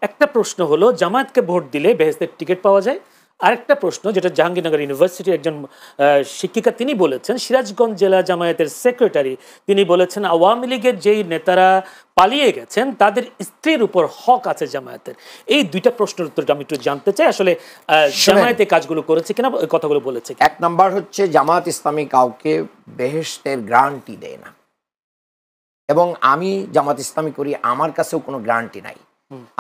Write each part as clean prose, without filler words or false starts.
একটা প্রশ্ন হলো জামায়াতকে ভোট দিলে বেহেশতের টিকিট পাওয়া যায়। আরেকটা প্রশ্ন যেটা জাহাঙ্গীরনগর ইউনিভার্সিটির একজন শিক্ষিকা তিনি বলেছেন, সিরাজগঞ্জ জেলা জামায়াতের সেক্রেটারি তিনি বলেছেন আওয়ামী লীগের যেই নেতারা পালিয়ে গেছেন তাদের স্ত্রীর উপর হক আছে জামায়াতের। এই দুইটা প্রশ্নের উত্তরটা আমি একটু জানতে চাই, আসলে জামায়াতে কাজগুলো করেছে কিনা, ওই কথাগুলো বলেছে। এক নাম্বার হচ্ছে জামায়াত ইসলামী কাউকে বেহেশতের গ্যারান্টি দেয় না, এবং আমি জামাত ইসলামী করি, আমার কাছেও কোনো গ্যারান্টি নাই।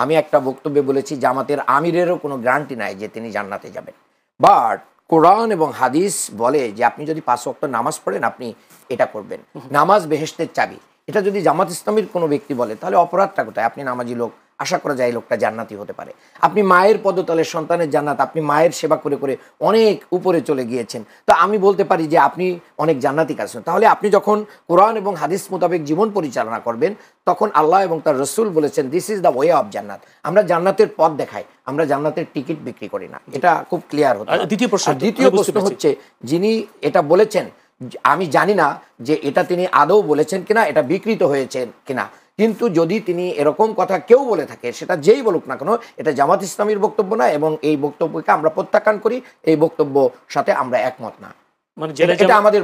আমি একটা বক্তব্যে বলেছি জামাতের আমিরেরও কোনো গ্যারান্টি নাই যে তিনি জান্নাতে যাবেন। বাট কোরআন এবং হাদিস বলে যে আপনি যদি 5 ওয়াক্ত নামাজ পড়েন আপনি এটা করবেন, নামাজ বেহেশতের চাবি। এটা যদি জামাত ইসলামীর কোনো ব্যক্তি বলে তাহলে অপরাধটা কোথায়? আপনি নামাজি লোক, আশা করা যায় লোকটা জান্নাতি হতে পারে। আপনি মায়ের পদতলে সন্তানের জান্নাত, আপনি মায়ের সেবা করে করে অনেক উপরে চলে গিয়েছেন, তো আমি বলতে পারি যে আপনি অনেক জান্নাতি আছেন। তাহলে আপনি যখন কোরআন এবং হাদিস মোতাবেক জীবন পরিচালনা করবেন তখন আল্লাহ এবং তার রসুল বলেছেন this is the way of জান্নাত। আমরা জান্নাতের পথ দেখাই, আমরা জান্নাতের টিকিট বিক্রি করি না। এটা খুব ক্লিয়ার হতো। দ্বিতীয় প্রশ্ন হচ্ছে যিনি এটা বলেছেন আমি জানি না যে এটা তিনি আদৌ বলেছেন কিনা, এটা বিকৃত হয়েছে কিনা, কিন্তু যদি তিনি এরকম কথা কেউ বলে থাকে সেটা যেই বলুক না কেন এটা জামাত ইসলামীর বক্তব্য না, এবং এই বক্তব্যকে আমরা প্রত্যাখ্যান করি, এই বক্তব্য সাথে আমরা একমত না। এটা আমাদের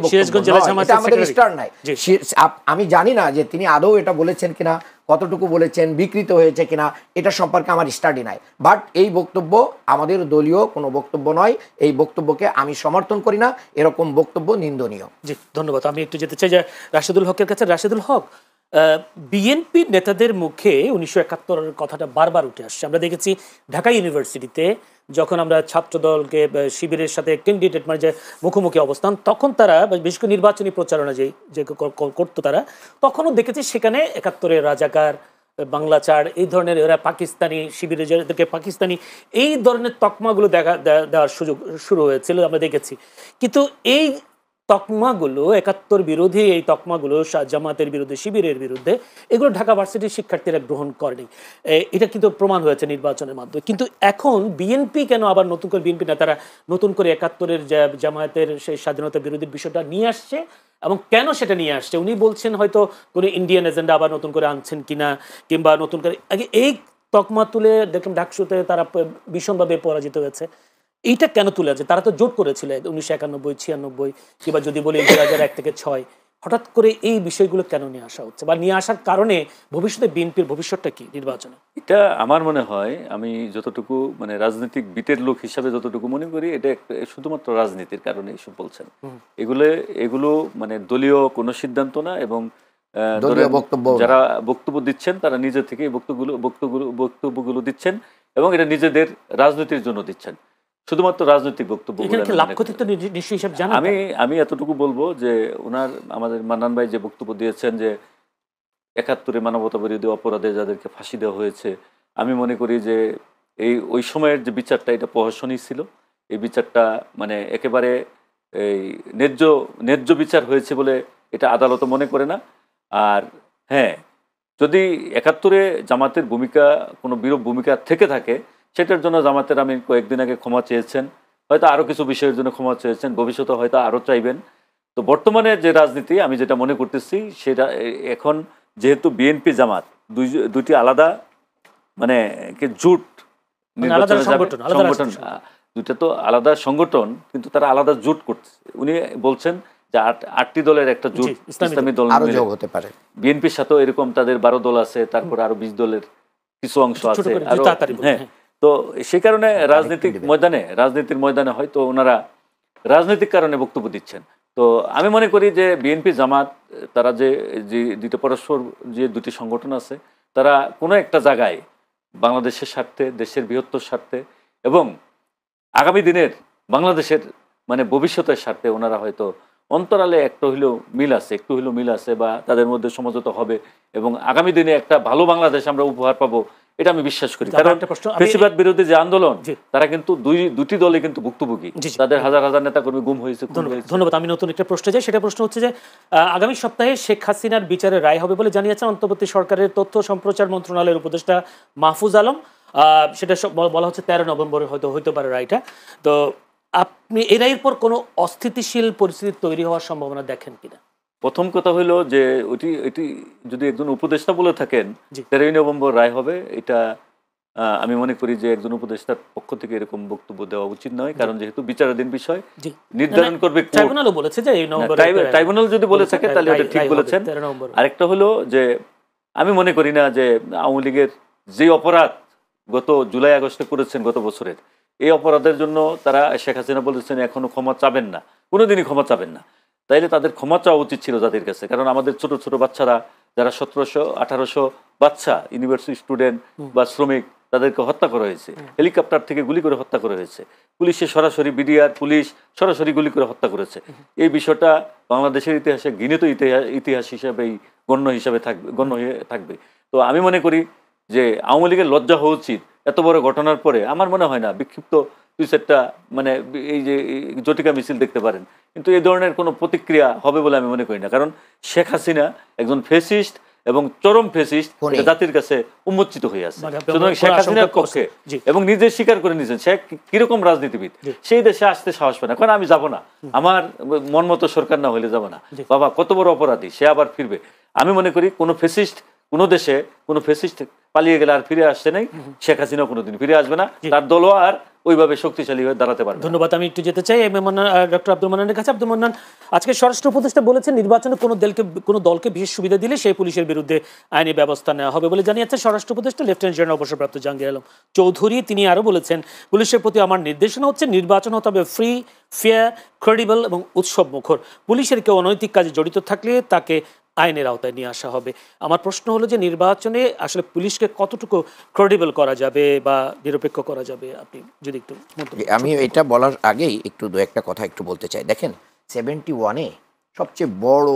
আমি জানি না যে তিনি আদৌ এটা বলেছেন কিনা, কতটুকু বলেছেন, বিকৃত হয়েছে কিনা, এটা সম্পর্কে আমার স্টাডি নাই। বাট এই বক্তব্য আমাদের দলীয় কোনো বক্তব্য নয়, এই বক্তব্যকে আমি সমর্থন করি না, এরকম বক্তব্য নিন্দনীয়। জি ধন্যবাদ। আমি একটু যেতে চাই যে রাশেদুল হকের কাছে। রাশেদুল হক, বিএনপি নেতাদের মুখে 1971 কথাটা বারবার উঠে আসছে। আমরা দেখেছি ঢাকা ইউনিভার্সিটিতে যখন আমরা ছাত্রদলকে শিবিরের সাথে ক্যান্ডিডেট মানে যে মুখোমুখি অবস্থান, তখন তারা বিশেষ করে নির্বাচনী প্রচারণা যে করতো তারা, তখনও দেখেছি সেখানে 71-এর রাজাকার, বাংলা চার, এই ধরনের এরা পাকিস্তানি শিবিরে যাদেরকে পাকিস্তানি এই ধরনের তকমাগুলো দেওয়ার সুযোগ শুরু হয়েছিল আমরা দেখেছি। কিন্তু এই তকমাগুলো 71 বিরোধী, এই তকমাগুলো জামাতের বিরুদ্ধে, শিবিরের বিরুদ্ধে, এগুলো ঢাকা ভার্সিটির শিক্ষার্থীরা গ্রহণ করেনি। এটা কিন্তু প্রমাণ হয়েছে নির্বাচনের মাধ্যমে। কিন্তু এখন বিএনপি কেন আবার নতুন করে, বিএনপি নেতারা নতুন করে 71-এর জামায়াতের সেই স্বাধীনতা বিরোধী বিষয়টা নিয়ে আসছে, এবং কেন সেটা নিয়ে আসছে? উনি বলছেন হয়তো কোনো ইন্ডিয়ান এজেন্ডা আবার নতুন করে আনছেন কিনা, কিংবা নতুন করে আগে এই তকমা তুলে দেখলাম ডাকসুতে তারা ভীষণভাবে পরাজিত হয়েছে। এইটা কেন তুলে আছে? তারা তো জোট করেছিল 1991, 96, কিংবা যদি বলি 2001 থেকে 6, হঠাৎ করে এই বিষয়গুলো কেন নিয়ে আসা হচ্ছে, বা নিয়ে আসার কারণে ভবিষ্যতে বিএনপির ভবিষ্যৎটা কি নির্বাচনে? এটা আমার মনে হয়, আমি যতটুকু মানে রাজনৈতিক বিতের লোক হিসাবে যতটুকু মনে করি, এটা শুধুমাত্র রাজনীতির কারণে এসব বলছেন। এগুলো মানে দলীয় কোনো সিদ্ধান্ত না, এবং যারা বক্তব্য দিচ্ছেন তারা নিজে থেকে বক্তব্যগুলো দিচ্ছেন, এবং এটা নিজেদের রাজনীতির জন্য দিচ্ছেন, শুধুমাত্র রাজনৈতিক বক্তব্য। আমি এতটুকু বলবো যে আমাদের মান্নান ভাই যে বক্তব্য দিয়েছেন যে 71-এ মানবতা বিরোধী অপরাধে যাদেরকে ফাঁসি দেওয়া হয়েছে, আমি মনে করি যে ওই সময়ের যে বিচারটা এটা প্রহসনই ছিল। এই বিচারটা মানে একেবারে ন্যায্য বিচার হয়েছে বলে এটা আদালত মনে করে না। আর হ্যাঁ, যদি 71-এ জামাতের ভূমিকা কোনো বিরূপ ভূমিকা থেকে থাকে, সেটার জন্য জামাতের আমি কয়েকদিন আগে ক্ষমা চেয়েছেন, হয়তো আরও কিছু বিষয়ের জন্য ক্ষমা চেয়েছেন, ভবিষ্যতে হয়তো আরও চাইবেন। তো বর্তমানে যে রাজনীতি আমি যেটা মনে করতেছি সেটা এখন যেহেতু বিএনপি জামাত দুইটি আলাদা মানে জোট সংগঠন, দুইটা তো আলাদা সংগঠন, কিন্তু তারা আলাদা জোট করছে। উনি বলছেন যে 8টি দলের একটা জোট, ইসলামী দল হতে পারে। বিএনপির সাথেও এরকম তাদের 12 দল আছে, তারপর আরো 20 দলের কিছু অংশ আছে। হ্যাঁ, তো সেই কারণে রাজনীতির ময়দানে হয়তো ওনারা রাজনৈতিক কারণে বক্তব্য দিচ্ছেন। তো আমি মনে করি যে বিএনপি জামাত তারা যে দুইটা পরস্পর যে দুটি সংগঠন আছে, তারা কোনো একটা জায়গায় বাংলাদেশের স্বার্থে, দেশের বৃহত্তর স্বার্থে এবং আগামী দিনের বাংলাদেশের মানে ভবিষ্যতের স্বার্থে ওনারা হয়তো অন্তরালে একটু হইলেও মিল আছে বা তাদের মধ্যে সমঝোতা হবে, এবং আগামী দিনে একটা ভালো বাংলাদেশ আমরা উপহার পাবো, এটা আমি বিশ্বাস করি। কারণ ফ্যাসিবাদ বিরোধী যে আন্দোলন, তারা কিন্তু দুটি দলে কিন্তু ভুক্তভোগী, তাদের হাজার হাজার নেতাকর্মী গুম হয়েছে। ধন্যবাদ। আমি নতুন একটা প্রশ্ন চাই, সেটা প্রশ্ন হচ্ছে যে আগামী সপ্তাহে শেখ হাসিনার বিচারে রায় হবে বলে জানিয়েছেন অন্তর্বর্তী সরকারের তথ্য সম্প্রচার মন্ত্রণালয়ের উপদেষ্টা মাহফুজ আলম। সেটা বলা হচ্ছে 13 নভেম্বরে হয়তো হইতে পারে রায়টা। তো আপনি এই রায়ের পর কোনো অস্থিতিশীল পরিস্থিতি তৈরি হওয়ার সম্ভাবনা দেখেন কিনা? প্রথম কথা হলো যে এটি যদি একজন উপদেষ্টা বলে থাকেন 13 নভেম্বর রায় হবে, এটা আমি মনে করি যে একজন উপদেষ্টার পক্ষ থেকে এরকম বক্তব্য দেওয়া উচিত নয়, কারণ যেহেতু বিচারাধীন বিষয় নির্ধারণ করবে কোর্ট। ট্রাইব্যুনালও বলেছে যে এই নম্বরে ট্রাইব্যুনাল যদি বলে থাকে তাহলে ওটা ঠিক বলেছেন। আরেকটা হলো যে আমি মনে করি না যে আওয়ামী লীগের যে অপরাধ গত জুলাই আগস্টে করেছেন গত বছরের, এই অপরাধের জন্য তারা শেখ হাসিনা বলেছেন এখনো ক্ষমা চাবেন না, কোনোদিনই ক্ষমা চাবেন না। তাইলে তাদের ক্ষমা চাওয়া উচিত ছিল তাদের কাছে, কারণ আমাদের ছোট ছোট বাচ্চারা যারা 1700-1800 বাচ্চা, ইউনিভার্সিটি স্টুডেন্ট বা শ্রমিক, তাদেরকে হত্যা করা হয়েছে, হেলিকপ্টার থেকে গুলি করে হত্যা করা হয়েছে, পুলিশে সরাসরি বিডিআর পুলিশ সরাসরি গুলি করে হত্যা করেছে। এই বিষয়টা বাংলাদেশের ইতিহাসে ঘৃণিত ইতিহাস হিসাবেই গণ্য হয়ে থাকবে। তো আমি মনে করি যে আওয়ামী লীগের লজ্জা হওয়া উচিত এত বড় ঘটনার পরে। আমার মনে হয় না বিক্ষিপ্ত দুই চারটা মানে এই যে জটিকা মিছিল দেখতে পারেন, কিন্তু এই ধরনের কোনো প্রতিক্রিয়া হবে বলে আমি মনে করি না, কারণ শেখ হাসিনা একজন ফেসিস্ট এবং চরম ফেসিস্ট জাতির কাছে উন্মোচিত হয়ে আছে। সুতরাং শেখ হাসিনার পক্ষে এবং নিজে স্বীকার করে নিয়েছেন শেখ কিরকম রাজনীতিবিদ, সেই দেশে আসতে সাহস পায় না, কারণ আমি যাব না, আমার মন মতো সরকার না হলে যাব না, বাবা কত বড় অপরাধী, সে আবার ফিরবে। আমি মনে করি কোনো ফেসিস্ট কোনো দেশে কোনো ফেসিস্ট পালিয়ে গেলে আর ফিরে আসছে নাই, শেখ হাসিনা কোনোদিন ফিরে আসবে না, তার দলও আর ওইভাবে শক্তিশালী হয়ে দাঁড়াতে পারবে। ধন্যবাদ। আমি একটু যেতে চাই ডক্টর আব্দুল মান্নানের কাছে। আব্দুল মান্নান, আজকে স্বরাষ্ট্র উপদেষ্টা বলেছেন নির্বাচনে কোনো দলকে বিশেষ সুবিধা দিলে সেই পুলিশের বিরুদ্ধে আইনি ব্যবস্থা নেওয়া হবে বলে জানিয়েছেন স্বরাষ্ট্র উপদেষ্টা লেফটেন্যান্ট জেনারেল অবসরপ্রাপ্ত জাহাঙ্গীর আলম চৌধুরী। তিনি আরও বলেছেন, পুলিশের প্রতি আমার নির্দেশনা হচ্ছে নির্বাচন হতে হবে ফ্রি, ফেয়ার, ক্রেডিবল এবং উৎসব মুখর। পুলিশের কেউ অনৈতিক কাজে জড়িত থাকলে তাকে আইনের আওতায় নিয়ে আসা হবে। আমার প্রশ্ন হলো যে নির্বাচনে আসলে পুলিশকে কতটুকু ক্রেডিবল করা যাবে বা নিরপেক্ষ করা যাবে, আপনি যদি একটু। আমি এটা বলার আগেই একটু দু একটা কথা একটু বলতে চাই। দেখেন 71-এ সবচেয়ে বড়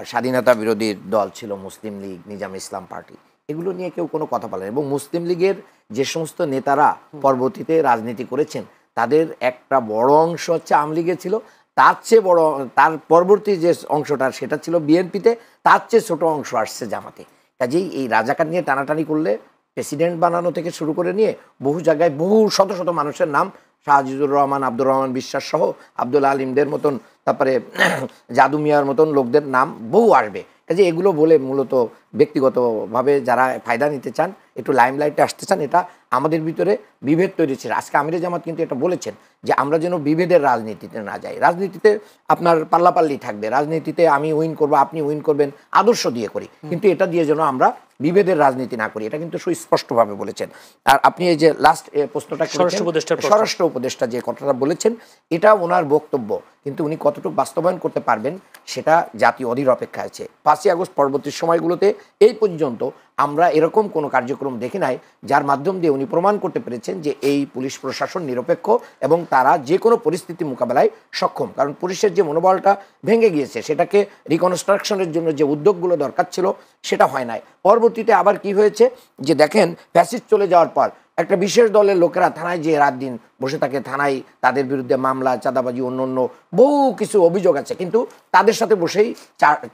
স্বাধীনতা বিরোধী দল ছিল মুসলিম লীগ, নিজাম ইসলাম পার্টি। এগুলো নিয়ে কেউ কোনো কথা বলেন, এবং মুসলিম লীগের যে সমস্ত নেতারা পরবর্তীতে রাজনীতি করেছেন তাদের একটা বড় অংশ হচ্ছে আওয়ামী লীগে ছিল, তার চেয়ে বড় তার পরবর্তী যে অংশটা সেটা ছিল বিএনপিতে, তার চেয়ে ছোট অংশ আসছে জামাতে। কাজেই এই রাজাকার নিয়ে টানাটানি করলে প্রেসিডেন্ট বানানো থেকে শুরু করে নিয়ে বহু জায়গায় বহু শত শত মানুষের নাম, শাহজিদুর রহমান, আব্দুর রহমান বিশ্বাস সহ আব্দুল আলিমদের মতন, তারপরে জাদু মিয়ার মতন লোকদের নাম বহু আসবে। কাজে এগুলো বলে মূলত ব্যক্তিগতভাবে যারা ফায়দা নিতে চান, একটু লাইমলাইটে আসতে চান, এটা আমাদের ভিতরে বিভেদ তৈরি ছিল। আজকে আমিরে জামাত কিন্তু এটা বলেছেন যে আমরা যেন বিভেদের রাজনীতিতে না যাই। রাজনীতিতে আপনার পাল্লাপাল্লি থাকবে, রাজনীতিতে আমি উইন করব, আপনি উইন করবেন, আদর্শ দিয়ে করি, কিন্তু এটা দিয়ে যেন আমরা বিভেদের রাজনীতি না করি, এটা কিন্তু সুস্পষ্টভাবে বলেছেন। আর আপনি এই যে লাস্ট প্রশ্নটা স্বরাষ্ট্র উপদেষ্টা যে কথাটা বলেছেন, এটা ওনার বক্তব্য, কিন্তু উনি কতটুকু বাস্তবায়ন করতে পারবেন সেটা জাতীয় অধীর অপেক্ষা আছে। 5ই আগস্ট পরবর্তী সময়গুলোতে এই পর্যন্ত আমরা এরকম কোনো কার্যক্রম দেখি নাই যার মাধ্যম দিয়ে উনি প্রমাণ করতে পেরেছেন যে এই পুলিশ প্রশাসন নিরপেক্ষ এবং তারা যে কোনো পরিস্থিতি মোকাবেলায় সক্ষম। কারণ পুলিশের যে মনোবলটা ভেঙে গিয়েছে, সেটাকে রিকনস্ট্রাকশনের জন্য যে উদ্যোগগুলো দরকার ছিল সেটা হয় নাই। পরবর্তীতে আবার কি হয়েছে যে দেখেন ফ্যাসিস্ট চলে যাওয়ার পর একটা বিশেষ দলের লোকেরা থানায় যে রাত দিন বসে থাকে, থানায় তাদের বিরুদ্ধে মামলা, চাঁদাবাজি, অন্য বহু কিছু অভিযোগ আছে, কিন্তু তাদের সাথে বসেই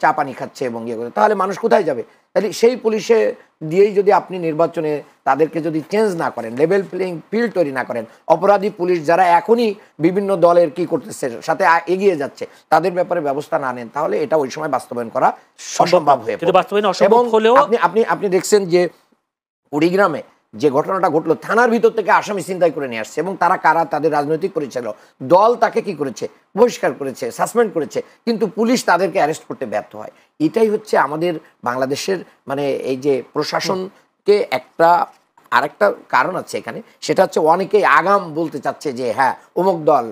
চা পানি খাচ্ছে এবং ইয়ে করে, তাহলে মানুষ কোথায় যাবে? তাহলে সেই পুলিশে দিয়েই যদি আপনি নির্বাচনে তাদেরকে যদি চেঞ্জ না করেন, লেভেল প্লেইং ফিল্ড তৈরি না করেন, অপরাধী পুলিশ যারা এখনই বিভিন্ন দলের কি করতেছে সাথে এগিয়ে যাচ্ছে তাদের ব্যাপারে ব্যবস্থা না নেন, তাহলে এটা ওই সময় বাস্তবায়ন করা অসম্ভব হয়ে পড়ে। আপনি দেখছেন যে কুড়িগ্রামে যে ঘটনাটা ঘটলো, থানার ভিতর থেকে আসামি ছিনতাই করে নিয়ে আসছে, এবং তারা কারা, তাদের রাজনৈতিক পরিচালক দল তাকে কি করেছে, বহিষ্কার করেছে, সাসপেন্ড করেছে, কিন্তু পুলিশ তাদেরকে অ্যারেস্ট করতে ব্যর্থ হয়। এটাই হচ্ছে আমাদের বাংলাদেশের মানে এই যে প্রশাসনকে আরেকটা কারণ আছে এখানে, সেটা হচ্ছে অনেকেই আগাম বলতে চাচ্ছে যে হ্যাঁ অমুক দল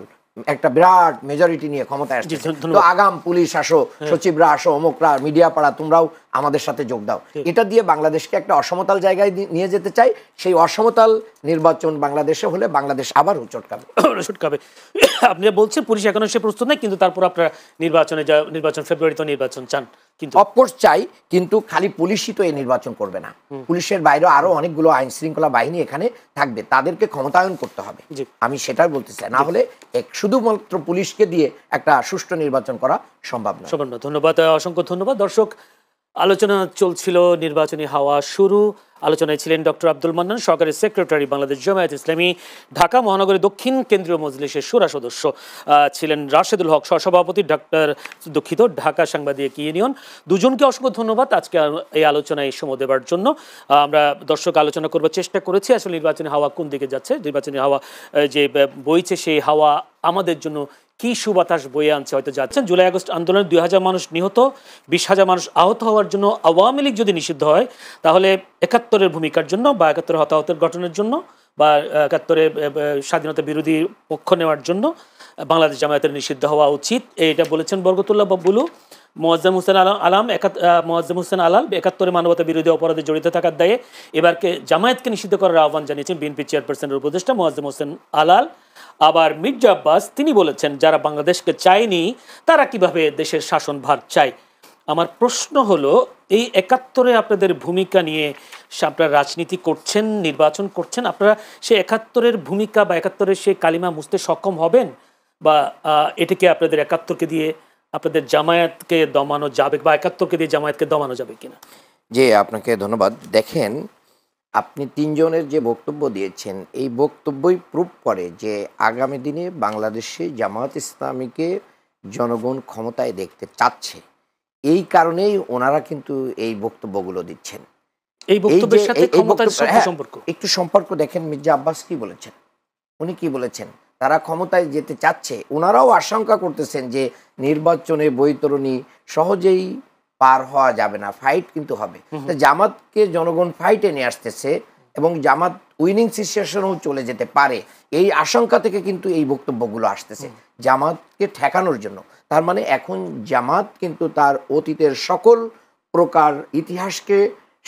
একটা বিরাট মেজরিটি নিয়ে ক্ষমতায় আসছে, তো আগাম পুলিশ আসো, সচিবরা আসো, অমুকরা, মিডিয়া পাড়া তোমরাও আমাদের সাথে যোগ দাও। এটা দিয়ে বাংলাদেশকে একটা অসমতাল জায়গায় নিয়ে যেতে চাই। সেই অসমতাল নির্বাচন বাংলাদেশে হলে বাংলাদেশ আবার চটকাবে। আপনি বলছেন পুলিশ এখনো সে প্রস্তুত নাই, কিন্তু তারপর আপনারা নির্বাচন ফেব্রুয়ারিতে নির্বাচন চান, কিন্তু অফকোর্স চাই, কিন্তু খালি পুলিশই তো এই নির্বাচন করবে না, পুলিশের বাইরেও আরো অনেকগুলো আইন শৃঙ্খলা বাহিনী এখানে থাকবে, তাদেরকে ক্ষমতায়ন করতে হবে। আমি সেটাই বলতে চাই, না হলে শুধুমাত্র পুলিশকে দিয়ে একটা সুষ্ঠু নির্বাচন করা সম্ভব নয়। ধন্যবাদ, অসংখ্য ধন্যবাদ। দর্শক, আলোচনা চলছিল, নির্বাচনী হাওয়া শুরু। আলোচনায় ছিলেন ডক্টর আব্দুল মান্নান, সরকারি সেক্রেটারি, বাংলাদেশ জামায়াত ইসলামী, ঢাকা মহানগরী দক্ষিণ কেন্দ্রীয় মজলিসের শুরা সদস্য ছিলেন রাশেদুল হক, সহসভাপতি ঢাকা সাংবাদিক ইউনিয়ন। দুজনকে অসংখ্য ধন্যবাদ আজকে এই আলোচনায় সময় দেওয়ার জন্য। আমরা দর্শক আলোচনা করবার চেষ্টা করেছি আসলে নির্বাচনী হাওয়া কোন দিকে যাচ্ছে, নির্বাচনী হাওয়া যে বইছে সেই হাওয়া আমাদের জন্য কি সুবাতাস বয়ে আনছে হয়তো যাচ্ছেন। জুলাই আগস্ট আন্দোলনে ২,০০০ মানুষ নিহত, ২০,০০০ মানুষ আহত হওয়ার জন্য আওয়ামী লীগ যদি নিষিদ্ধ হয়, তাহলে ৭১-এর ভূমিকার জন্য বা ৭১-এর হতাহতের ঘটনার জন্য বা ৭১-এর স্বাধীনতা বিরোধী পক্ষ নেওয়ার জন্য বাংলাদেশ জামায়াতের নিষিদ্ধ হওয়া উচিত। এটা বলেছেন বরকতুল্লাহ বাবুলু। মোয়াজ্জেম হোসেন আলাল ৭১-এর মানবতা বিরোধী অপরাধে জড়িত থাকার দায়ে এবারকে জামায়াতকে নিষিদ্ধ করার আহ্বান জানিয়েছেন বিএনপি চেয়ারপারসনের উপদেষ্টা মোয়াজ্জেম হোসেন আলাল। আবার মির্জা আব্বাস তিনি বলেছেন যারা বাংলাদেশকে চায়নি তারা কিভাবে দেশের শাসনভার চায়। আমার প্রশ্ন হলো, এই ৭১-এ আপনাদের ভূমিকা নিয়ে আপনারা রাজনীতি করছেন, নির্বাচন করছেন, আপনারা সেই ৭১-এর ভূমিকা বা ৭১-এর সেই কালিমা মুছতে সক্ষম হবেন, বা এটাকে আপনাদের ৭১-কে দিয়ে আপনাদের জামায়াতকে দমানো যাবে, বা ৭১-কে দিয়ে জামায়াতকে দমানো যাবে কিনা? জি, আপনাকে ধন্যবাদ। দেখেন, আপনি তিনজনের যে বক্তব্য দিয়েছেন, এই বক্তব্যই প্রুফ করে যে আগামী দিনে বাংলাদেশে জামায়াত ইসলামীকে জনগণ ক্ষমতায় দেখতে চাচ্ছে। এই কারণেই ওনারা কিন্তু এই বক্তব্যগুলো দিচ্ছেন। এই বক্তব্যের সাথে ক্ষমতার সম্পর্ক একটু সম্পর্ক দেখেন। মির্জা আব্বাস কি বলেছেন, উনি কি বলেছেন? তারা ক্ষমতায় যেতে চাচ্ছে। ওনারাও আশঙ্কা করতেছেন যে নির্বাচনে বৈতরণী সহজেই পার হওয়া যাবে না, ফাইট কিন্তু হবে। জামাতকে জনগণ ফাইটে নিয়ে আসতেছে এবং জামাত উইনিং সিচুয়েশনেও চলে যেতে পারে, এই আশঙ্কা থেকে কিন্তু এই বক্তব্যগুলো আসতেছে জামাতকে ঠেকানোর জন্য। তার মানে এখন জামাত কিন্তু তার অতীতের সকল প্রকার ইতিহাসকে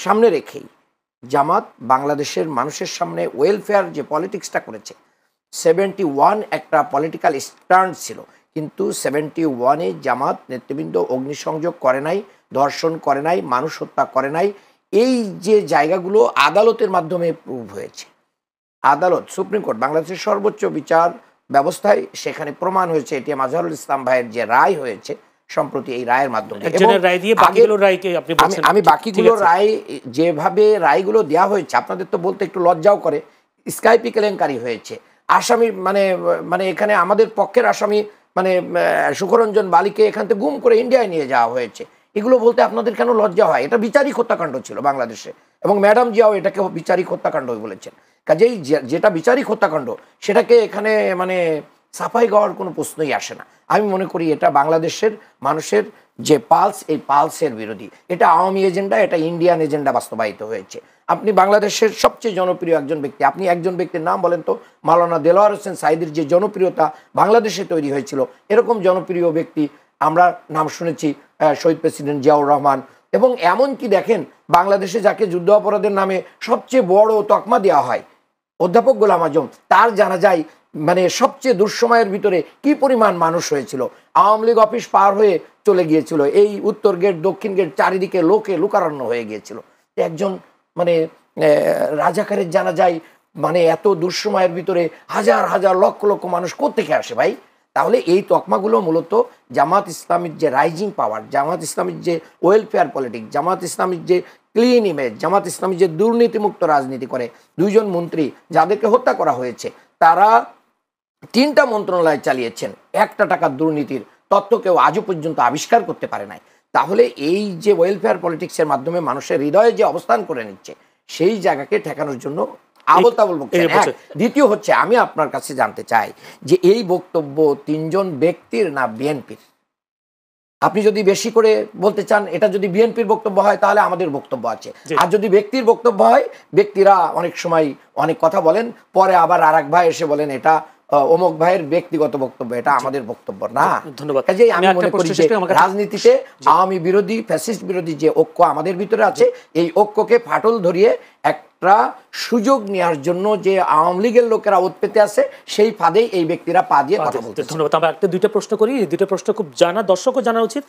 সামনে রেখেই জামাত বাংলাদেশের মানুষের সামনে ওয়েলফেয়ার যে পলিটিক্সটা করেছে, 71 একটা পলিটিক্যাল স্ট্যান্ড ছিল, কিন্তু 71-এ জামাত নেতৃবৃন্দ অগ্নিসংযোগ করে নাই, ধর্ষণ করে নাই, মানুষ হত্যা করে নাই। এই যে জায়গাগুলো আদালতের মাধ্যমে প্রুভ হয়েছে। আদালত, সুপ্রিম কোর্ট, বাংলাদেশের সর্বোচ্চ বিচার ব্যবস্থায় সেখানে প্রমাণ হয়েছে। এটি মাজহারুল ইসলাম ভাইয়ের যে রায় হয়েছে সম্প্রতি, এই রায়ের মাধ্যমে আমি বাকিগুলো রায় যেভাবে রায়গুলো দেওয়া হয়েছে, আপনাদের তো বলতে একটু লজ্জাও করে, স্কাইপি কেলেঙ্কারি হয়েছে। আসামি মানে এখানে আমাদের পক্ষের আসামি সুখরঞ্জন বালিকে এখান থেকে গুম করে ইন্ডিয়ায় নিয়ে যাওয়া হয়েছে। এগুলো বলতে আপনাদের কেন লজ্জা হয়? এটা বিচারিক হত্যাকাণ্ড ছিল বাংলাদেশে, এবং ম্যাডাম জিয়াও এটাকে বিচারিক হত্যাকাণ্ড বলেছেন। কাজেই যেটা বিচারিক হত্যাকাণ্ড সেটাকে এখানে সাফাই গাওয়ার কোনো প্রশ্নই আসে না। আমি মনে করি এটা বাংলাদেশের মানুষের যে পালস, এই পালসের বিরোধী। এটা আওয়ামী এজেন্ডা, এটা ইন্ডিয়ান এজেন্ডা বাস্তবায়িত হয়েছে। আপনি বাংলাদেশের সবচেয়ে জনপ্রিয় একজন ব্যক্তি, আপনি একজন ব্যক্তির নাম বলেন তো। মাওলানা দেলোয়ার হোসেন সাঈদীর যে জনপ্রিয়তা বাংলাদেশে তৈরি হয়েছিল, এরকম জনপ্রিয় ব্যক্তি আমরা নাম শুনেছি, শহীদ প্রেসিডেন্ট জিয়াউর রহমান। এবং এমনকি দেখেন, বাংলাদেশে যাকে যুদ্ধ অপরাধের নামে সবচেয়ে বড় তকমা দেওয়া হয়, অধ্যাপক গোলাম আজম, তার জানা যায় সবচেয়ে দুঃসময়ের ভিতরে কি পরিমাণ মানুষ হয়েছিল। আওয়ামী লীগ অফিস পার হয়ে চলে গিয়েছিল, এই উত্তর গেট দক্ষিণ গেট চারিদিকে লোকে লোকারণ্য হয়ে গিয়েছিল। একজন রাজাকারের জানা যায় এত দুঃসময়ের ভিতরে হাজার হাজার লক্ষ লক্ষ মানুষ কোত্থেকে আসে ভাই? তাহলে এই তকমাগুলো মূলত জামাত ইসলামীর যে রাইজিং পাওয়ার, জামাত ইসলামীর যে ওয়েলফেয়ার পলিটিক্স, জামাত ইসলামীর যে ক্লিন ইমেজ, জামাত ইসলামী যে দুর্নীতিমুক্ত রাজনীতি করে, দুইজন মন্ত্রী যাদেরকে হত্যা করা হয়েছে, তারা 3টা মন্ত্রণালয় চালিয়েছেন, 1 টাকার দুর্নীতির তথ্য কেউ আজও পর্যন্ত আবিষ্কার করতে পারে নাই। তাহলে এই যে ওয়েলফেয়ার পলিটিক্সের মাধ্যমে মানুষের হৃদয়ে যে অবস্থান করে নিচ্ছে, সেই জায়গাকে ঠেকানোর জন্য আবল তাবল বলছেন। দ্বিতীয় হচ্ছে, আমি আপনার কাছে জানতে চাই যে এই বক্তব্য 3জন ব্যক্তির না বিএনপির? আপনি যদি বেশি করে বলতে চান, এটা যদি বিএনপির বক্তব্য হয় তাহলে আমাদের বক্তব্য আছে, আর যদি ব্যক্তির বক্তব্য হয়, ব্যক্তিরা অনেক সময় অনেক কথা বলেন, পরে আবার আরেক ভাই এসে বলেন এটা অমুক ভাইয়ের ব্যক্তিগত বক্তব্য, এটা আমাদের বক্তব্য না। ধন্যবাদ। আমি মনে করি যে রাজনীতিতে আওয়ামী বিরোধী, ফ্যাসিস্ট বিরোধী যে ঐক্য আমাদের ভিতরে আছে, এই ঐক্যকে ফাটল ধরিয়ে একটা সুযোগ নেওয়ার জন্য যে আওয়ামী লীগের লোকেরা ওত পেতে আছে, সেই ফাঁদেই এই ব্যক্তিরা পা দিয়ে কথা বলতে। ধন্যবাদ। আমরা একটা 2টা প্রশ্ন করি, 2টা প্রশ্ন খুব দর্শকও জানা উচিত।